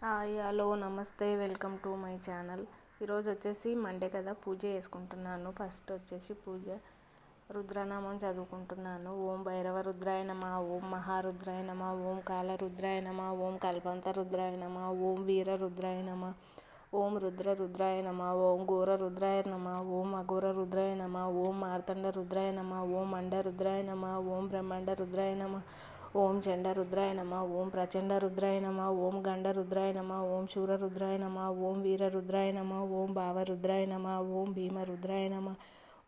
Hi hello నమస్తే welcome to my channel. ఈరోజు వచ్చేసి మండే కదా, పూజ చేసుకుంటున్నాను. ఫస్ట్ వచ్చేసి పూజ రుద్రనామం చదువుకుంటున్నాను. ఓం భైరవ రుద్రాయ నమ, ఓం మహారుద్రాయ నమ, ఓం కాలరుద్రాయ నమ, ఓం కల్పంత రుద్రాయ నమ, ఓం వీర రుద్రాయ నమ, ఓం రుద్రాయ నమ, ఓం ఘోర రుద్రాయ నమ, ఓం అఘోర రుద్రాయ నమ, ఓం మార్తండ రుద్రాయ నమ, ఓం అండ రుద్రాయ నమ, ఓం బ్రహ్మాండ రుద్రాయ నమ, ఓం చండ రుద్రాయ నమ, ఓం ప్రచండ రుద్రాయ నమ, ఓం గండ రుద్రాయ నమ, ఓం శూర రుద్రాయ నమ, ఓం వీర రుద్రాయ నమ, ఓం భావ రుద్రాయ నమ, ఓం భీమ రుద్రాయ నమ,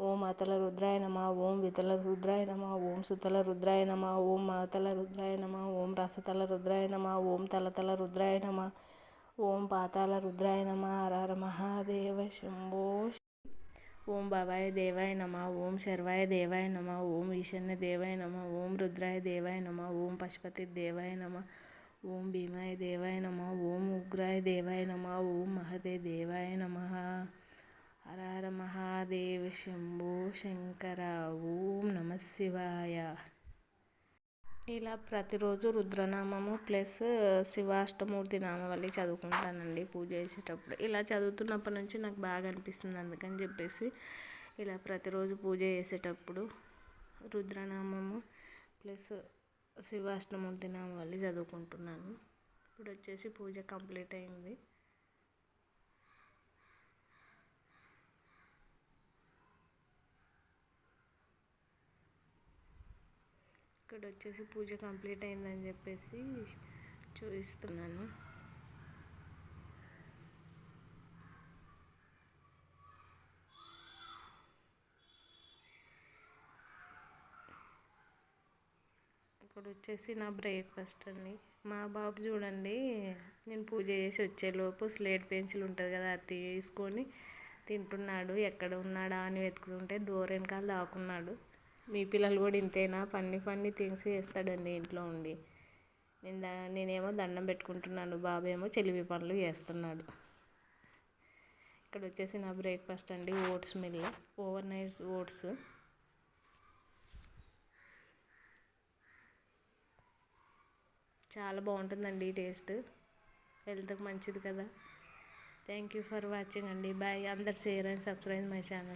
ఓం అతల రుద్రాయ నమ, ఓం వితల రుద్రాయ నమ, ఓం సుతల రుద్రాయ నమ, ఓం మాతల రుద్రాయ నమ, ఓం రసతల రుద్రాయ నమ, ఓం తలతల రుద్రాయ నమ, ఓం పాతాళ రుద్రాయ నమ. హర హర మహాదేవ శంభో. ఓం భవాయ దేవాయ నమ, ఓం శర్వాయ దేవాయ నమ, ఓం ఈశాన్య దేవాయ నమ, ఓం రుద్రాయ దేవాయ నమ, ఓం పశుపతి దేవాయ నమ, ఓం భీమాయ దేవాయ నమ, ఓం ఉగ్రాయ దేవాయ నమ, ఓం మహదే దేవాయ నమ. హర హర మహాదేవ శంభో శంకర. ఓం నమ శివాయ. ఇలా ప్రతిరోజు రుద్రనామము ప్లస్ శివాష్టమూర్తి నామవల్లి చదువుకుంటానండి పూజ చేసేటప్పుడు. ఇలా చదువుతున్నప్పటి నుంచి నాకు బాగా అనిపిస్తుంది. అందుకని చెప్పేసి ఇలా ప్రతిరోజు పూజ చేసేటప్పుడు రుద్రనామము ప్లస్ శివాష్టమూర్తి నామవల్లి చదువుకుంటున్నాను. ఇప్పుడు వచ్చేసి పూజ కంప్లీట్ అయింది. ఇక్కడ వచ్చేసి పూజ కంప్లీట్ అయిందని చెప్పేసి చూపిస్తున్నాను. ఇక్కడ వచ్చేసి నా బ్రేక్ఫాస్ట్ అండి. మా బాబు చూడండి, నేను పూజ చేసి వచ్చేలోపు స్లేట్ పెన్సిల్ ఉంటుంది కదా, అది తీసుకొని తింటున్నాడు. ఎక్కడ ఉన్నాడా అని వెతుకుతుంటే డోర్ వెనకాల దాక్కున్నాడు. మీ పిల్లలు కూడా ఇంతేనా? ఫన్నీ థింగ్స్ చేస్తాడండి ఇంట్లో ఉండి. నేనేమో దండం పెట్టుకుంటున్నాను, బాబేమో చెలివి పనులు చేస్తున్నాడు. ఇక్కడ వచ్చేసి నా బ్రేక్ఫాస్ట్ అండి, oats meal, overnight oats. చాలా బాగుంటుందండి టేస్ట్, హెల్త్కి మంచిది కదా. థ్యాంక్ యూ ఫర్ వాచింగ్ అండి. బాయ్. అందరు share and subscribe my channel.